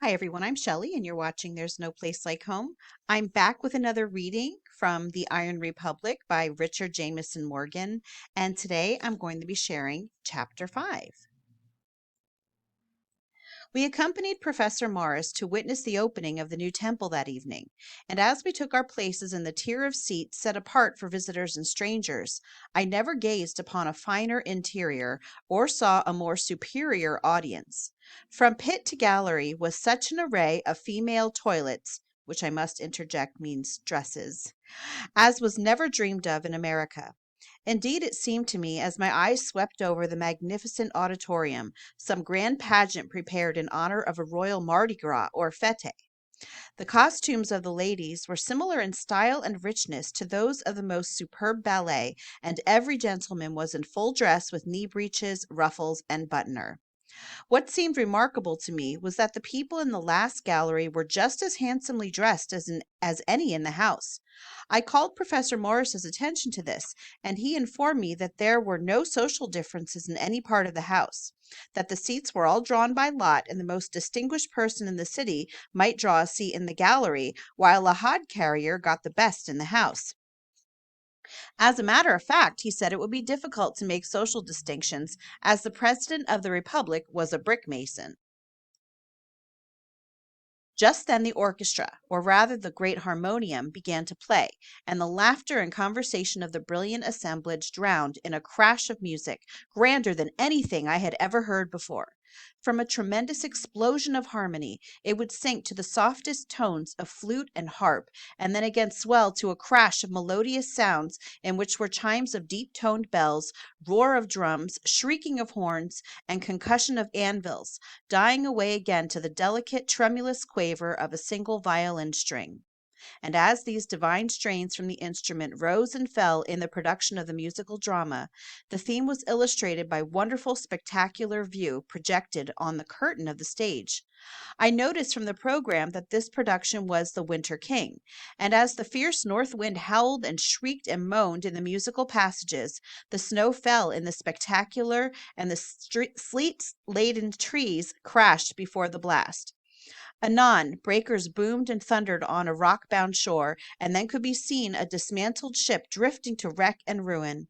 Hi, everyone. I'm Shelley, and you're watching There's No Place Like Home. I'm back with another reading from The Iron Republic by Richard Jameson Morgan, and today I'm going to be sharing Chapter 5. We accompanied Professor Morris to witness the opening of the new temple that evening, and as we took our places in the tier of seats set apart for visitors and strangers, I never gazed upon a finer interior or saw a more superior audience. From pit to gallery was such an array of female toilets, which I must interject means dresses, as was never dreamed of in America. Indeed, it seemed to me, as my eyes swept over the magnificent auditorium, some grand pageant prepared in honor of a royal Mardi Gras or fete. The costumes of the ladies were similar in style and richness to those of the most superb ballet, and every gentleman was in full dress with knee breeches, ruffles, and buttoner. What seemed remarkable to me was that the people in the last gallery were just as handsomely dressed as any in the house. I called Professor Morris's attention to this, and he informed me that there were no social differences in any part of the house, that the seats were all drawn by lot, and the most distinguished person in the city might draw a seat in the gallery, while a hod carrier got the best in the house. As a matter of fact, he said it would be difficult to make social distinctions, as the President of the Republic was a brick mason. Just then the orchestra, or rather the great harmonium, began to play, and the laughter and conversation of the brilliant assemblage drowned in a crash of music grander than anything I had ever heard before. From a tremendous explosion of harmony, it would sink to the softest tones of flute and harp, and then again swell to a crash of melodious sounds in which were chimes of deep-toned bells, roar of drums, shrieking of horns, and concussion of anvils, dying away again to the delicate, tremulous quaver of a single violin string. And as these divine strains from the instrument rose and fell in the production of the musical drama, the theme was illustrated by wonderful spectacular view projected on the curtain of the stage. I noticed from the program that this production was The Winter King, and as the fierce north wind howled and shrieked and moaned in the musical passages, the snow fell in the spectacular, and the sleet-laden trees crashed before the blast. Anon, breakers boomed and thundered on a rock-bound shore, and then could be seen a dismantled ship drifting to wreck and ruin.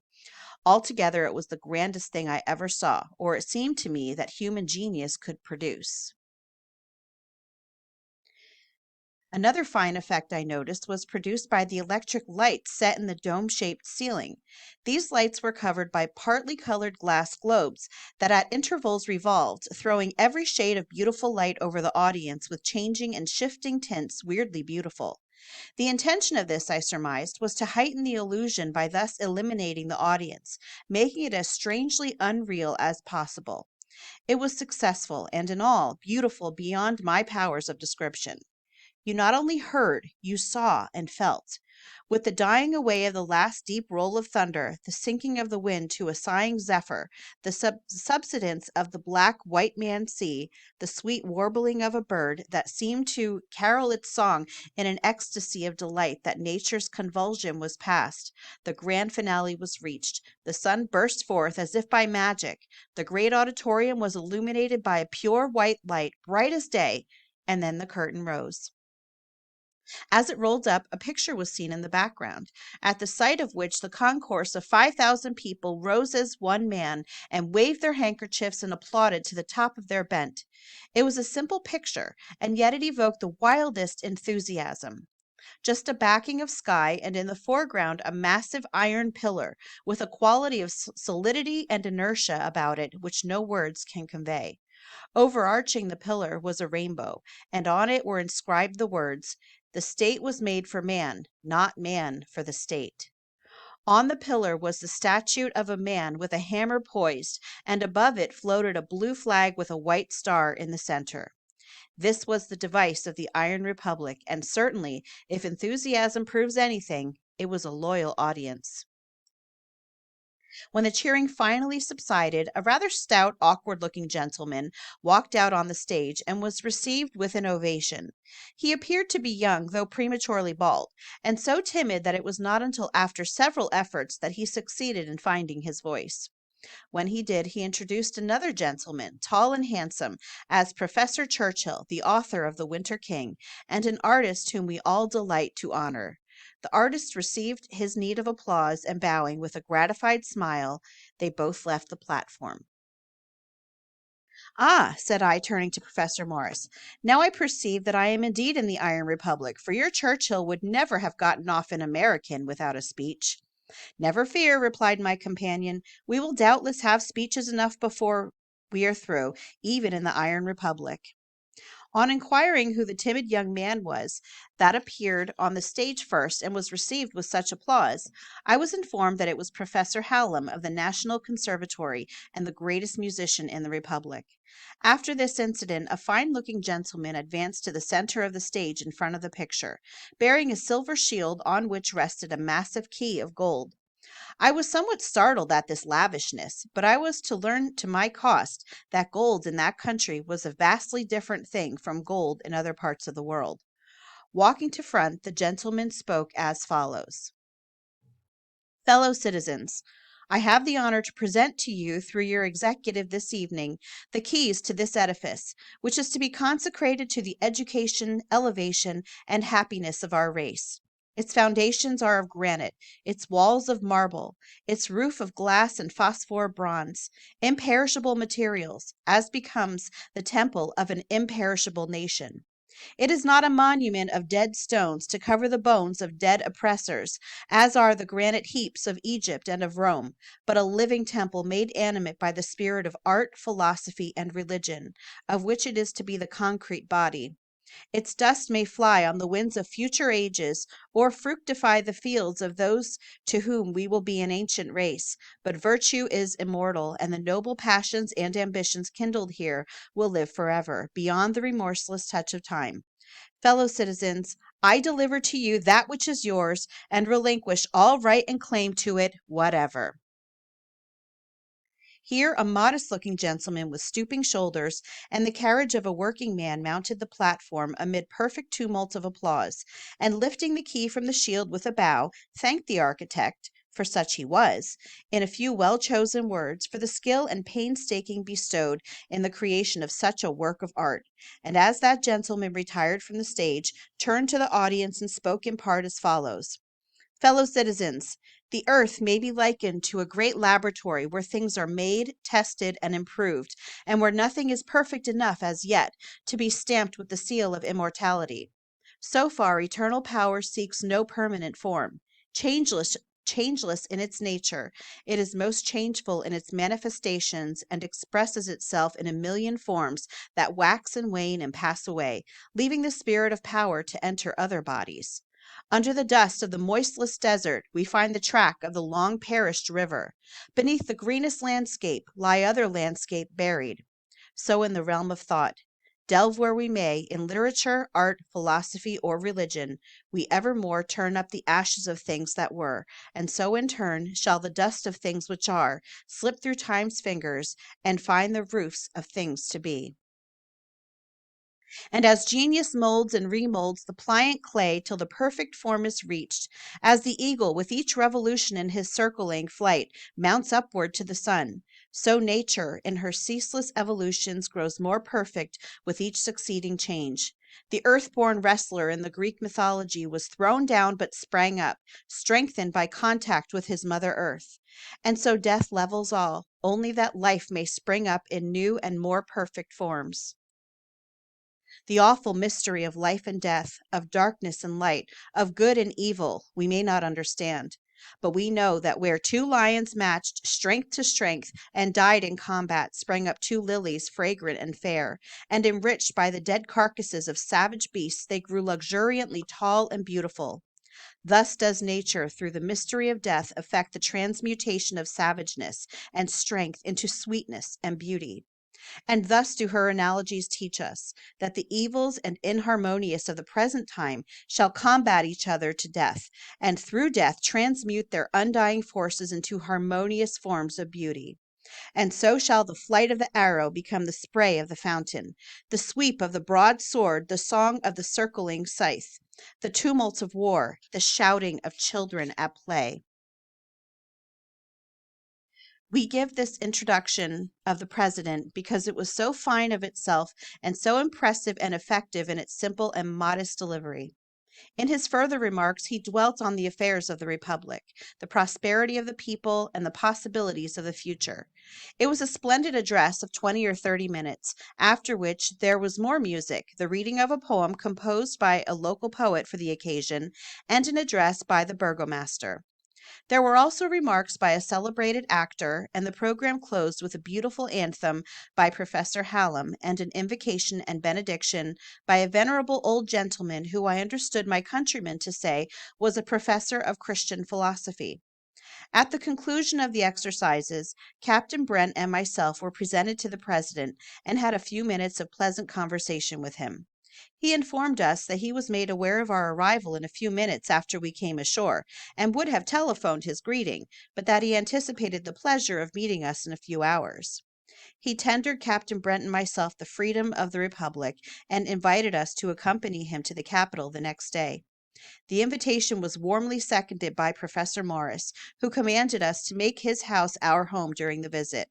Altogether, it was the grandest thing I ever saw, or it seemed to me that human genius could produce. Another fine effect I noticed was produced by the electric lights set in the dome-shaped ceiling. These lights were covered by partly colored glass globes that at intervals revolved, throwing every shade of beautiful light over the audience with changing and shifting tints weirdly beautiful. The intention of this, I surmised, was to heighten the illusion by thus eliminating the audience, making it as strangely unreal as possible. It was successful, and in all, beautiful beyond my powers of description. You not only heard, you saw and felt. With the dying away of the last deep roll of thunder, the sinking of the wind to a sighing zephyr, the subsidence of the black white maned sea, the sweet warbling of a bird that seemed to carol its song in an ecstasy of delight that nature's convulsion was past, the grand finale was reached. The sun burst forth as if by magic. The great auditorium was illuminated by a pure white light, bright as day, and then the curtain rose. As it rolled up, a picture was seen in the background, at the sight of which the concourse of 5,000 people rose as one man and waved their handkerchiefs and applauded to the top of their bent. It was a simple picture, and yet it evoked the wildest enthusiasm. Just a backing of sky, and in the foreground a massive iron pillar with a quality of solidity and inertia about it which no words can convey. Overarching the pillar was a rainbow, and on it were inscribed the words, "The state was made for man, not man for the state." On the pillar was the statue of a man with a hammer poised, and above it floated a blue flag with a white star in the center. This was the device of the Iron Republic, and certainly, if enthusiasm proves anything, it was a loyal audience. When the cheering finally subsided, a rather stout, awkward-looking gentleman walked out on the stage and was received with an ovation. He appeared to be young, though prematurely bald, and so timid that it was not until after several efforts that he succeeded in finding his voice. When he did, he introduced another gentleman, tall and handsome, as Professor Churchill, the author of The Winter King, and an artist whom we all delight to honor. The artist received his need of applause, and bowing with a gratified smile, they both left the platform. "Ah," said I, turning to Professor Morris, "now I perceive that I am indeed in the Iron Republic, for your Churchill would never have gotten off in American without a speech." "Never fear," replied my companion. "We will doubtless have speeches enough before we are through, even in the Iron Republic." On inquiring who the timid young man was that appeared on the stage first and was received with such applause, I was informed that it was Professor Hallam of the National Conservatory and the greatest musician in the Republic. After this incident, a fine looking gentleman advanced to the center of the stage in front of the picture, bearing a silver shield on which rested a massive key of gold. I was somewhat startled at this lavishness, but I was to learn to my cost that gold in that country was a vastly different thing from gold in other parts of the world. Walking to front, the gentleman spoke as follows: "Fellow citizens, I have the honor to present to you, through your executive this evening, the keys to this edifice, which is to be consecrated to the education, elevation, and happiness of our race. Its foundations are of granite, its walls of marble, its roof of glass and phosphor bronze, imperishable materials, as becomes the temple of an imperishable nation. It is not a monument of dead stones to cover the bones of dead oppressors, as are the granite heaps of Egypt and of Rome, but a living temple made animate by the spirit of art, philosophy, and religion, of which it is to be the concrete body. Its dust may fly on the winds of future ages, or fructify the fields of those to whom we will be an ancient race, but virtue is immortal, and the noble passions and ambitions kindled here will live forever, beyond the remorseless touch of time. Fellow citizens, I deliver to you that which is yours, and relinquish all right and claim to it whatever." Here a modest looking gentleman with stooping shoulders and the carriage of a working man mounted the platform amid perfect tumult of applause, and lifting the key from the shield with a bow, thanked the architect, for such he was, in a few well chosen words, for the skill and painstaking bestowed in the creation of such a work of art, and as that gentleman retired from the stage, turned to the audience and spoke in part as follows: "Fellow citizens, the earth may be likened to a great laboratory where things are made, tested, and improved, and where nothing is perfect enough as yet to be stamped with the seal of immortality. So far, eternal power seeks no permanent form. Changeless in its nature, it is most changeful in its manifestations and expresses itself in a million forms that wax and wane and pass away, leaving the spirit of power to enter other bodies. Under the dust of the moistless desert we find the track of the long perished river. Beneath the greenest landscape lie other landscape buried. So in the realm of thought. Delve where we may, in literature, art, philosophy, or religion, we evermore turn up the ashes of things that were, and so in turn shall the dust of things which are slip through time's fingers and find the roofs of things to be. And as genius molds and remolds the pliant clay till the perfect form is reached, as the eagle with each revolution in his circling flight mounts upward to the sun, so nature in her ceaseless evolutions grows more perfect with each succeeding change. The earth-born wrestler in the Greek mythology was thrown down but sprang up, strengthened by contact with his mother earth. And so death levels all, only that life may spring up in new and more perfect forms. The awful mystery of life and death, of darkness and light, of good and evil, we may not understand. But we know that where two lions matched strength to strength and died in combat sprang up two lilies fragrant and fair, and enriched by the dead carcasses of savage beasts they grew luxuriantly tall and beautiful. Thus does nature through the mystery of death effect the transmutation of savageness and strength into sweetness and beauty. And thus do her analogies teach us that the evils and inharmonious of the present time shall combat each other to death, and through death transmute their undying forces into harmonious forms of beauty. And so shall the flight of the arrow become the spray of the fountain, the sweep of the broad sword the song of the circling scythe, the tumult of war the shouting of children at play. We give this introduction of the president because it was so fine of itself and so impressive and effective in its simple and modest delivery. In his further remarks, he dwelt on the affairs of the Republic, the prosperity of the people, and the possibilities of the future. It was a splendid address of 20 or 30 minutes, after which there was more music, the reading of a poem composed by a local poet for the occasion, and an address by the burgomaster. There were also remarks by a celebrated actor, and the program closed with a beautiful anthem by Professor Hallam and an invocation and benediction by a venerable old gentleman who I understood my countrymen to say was a professor of Christian philosophy. At the conclusion of the exercises, Captain Brent and myself were presented to the president and had a few minutes of pleasant conversation with him. He informed us that he was made aware of our arrival in a few minutes after we came ashore, and would have telephoned his greeting, but that he anticipated the pleasure of meeting us in a few hours. He tendered Captain Brent and myself the freedom of the Republic, and invited us to accompany him to the capital the next day. The invitation was warmly seconded by Professor Morris, who commanded us to make his house our home during the visit.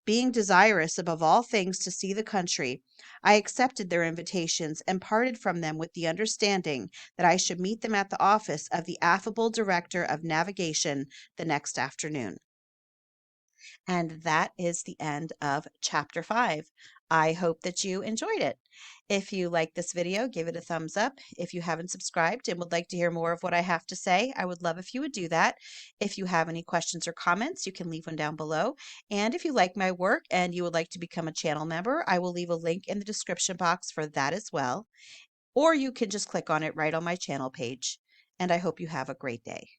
Being desirous above all things to see the country, I accepted their invitations and parted from them with the understanding that I should meet them at the office of the affable Director of Navigation the next afternoon. And that is the end of chapter 5. I hope that you enjoyed it. If you like this video, give it a thumbs up. If you haven't subscribed and would like to hear more of what I have to say, I would love if you would do that. If you have any questions or comments, you can leave one down below. And if you like my work and you would like to become a channel member, I will leave a link in the description box for that as well. Or you can just click on it right on my channel page. And I hope you have a great day.